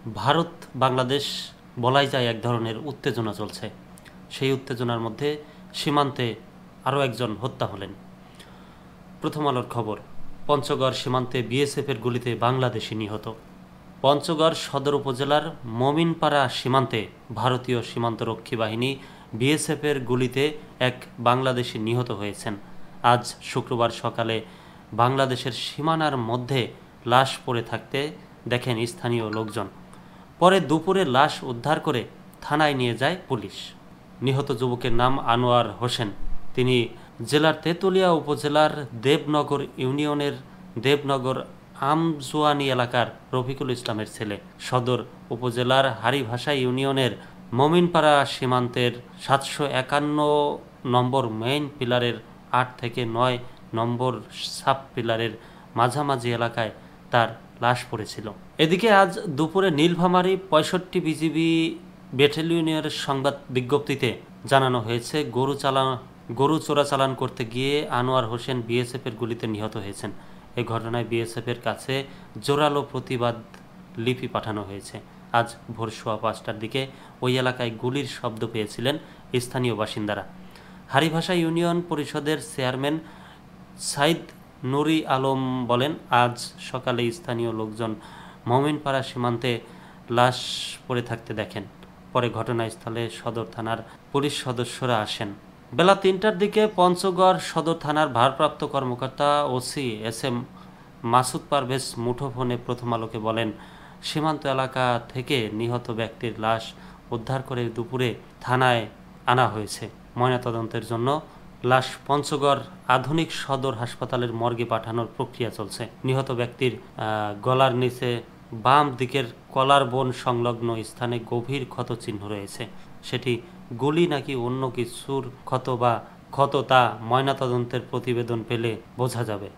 ভারত বাংলাদেশ বলাই যায় এক ধরনের উত্তেজনা চলছে। সেই উত্তেজনার মধ্যে সীমান্তে আরও একজন হত্যা হলেন। প্রথম আলোর খবর, পঞ্চগড় সীমান্তে বিএসএফের গুলিতে বাংলাদেশি নিহত। পঞ্চগড় সদর উপজেলার মমিনপাড়া সীমান্তে ভারতীয় সীমান্তরক্ষী বাহিনী বিএসএফের গুলিতে এক বাংলাদেশি নিহত হয়েছেন। আজ শুক্রবার সকালে বাংলাদেশের সীমানার মধ্যে লাশ পড়ে থাকতে দেখেন স্থানীয় লোকজন। পরে দুপুরে লাশ উদ্ধার করে থানায় নিয়ে যায় পুলিশ। নিহত যুবকের নাম আনোয়ার হোসেন। তিনি জেলার তেঁতুলিয়া উপজেলার দেবনগর ইউনিয়নের দেবনগর আমজুয়ানি এলাকার রফিকুল ইসলামের ছেলে। সদর উপজেলার হারিভাষা ইউনিয়নের মমিনপাড়া সীমান্তের 751 নম্বর মেইন পিলারের 8 থেকে 9 নম্বর সাব পিলারের মাঝামাঝি এলাকায় তার লাশ পড়েছিল। এদিকে আজ দুপুরে নীলফামারী 65 বিজিবি ব্যাটালিয়নের সংবাদ বিজ্ঞপ্তিতে জানানো হয়েছে, গরু চোরাচালান করতে গিয়ে আনোয়ার হোসেন বিএসএফের গুলিতে নিহত হয়েছেন। এ ঘটনায় বিএসএফের কাছে জোরালো প্রতিবাদ লিপি পাঠানো হয়েছে। আজ ভোর 5:15টার দিকে ওই এলাকায় গুলির শব্দ পেয়েছিলেন স্থানীয় বাসিন্দারা। হারিভাষা ইউনিয়ন পরিষদের চেয়ারম্যান সাইদ নুরি আলম বলেন, আজ সকালে স্থানীয় লোকজন মমিনপাড়া সীমান্তে লাশ পড়ে থাকতে দেখেন। পরে ঘটনাস্থলে সদর থানার পুলিশ সদস্যরা আসেন। বেলা 3টার দিকে পঞ্চগড় সদর থানার ভারপ্রাপ্ত কর্মকর্তা OC S M Masud Parvez মুঠোফোনে প্রথম আলোকে বলেন, সীমান্ত এলাকা থেকে নিহত ব্যক্তির লাশ উদ্ধার করে দুপুরে থানায় আনা হয়েছে। ময়নাতদন্তের জন্য লাশ পঞ্চগড় আধুনিক সদর হাসপাতালের মর্গে পাঠানোর প্রক্রিয়া চলছে। নিহত ব্যক্তির গলার নিচে বাম দিকের কলার বোন সংলগ্ন স্থানে গভীর ক্ষত চিহ্ন রয়েছে। সেটি গুলি নাকি অন্য কিছুর ক্ষত তা ময়নাতদন্তের প্রতিবেদন পেলে বোঝা যাবে।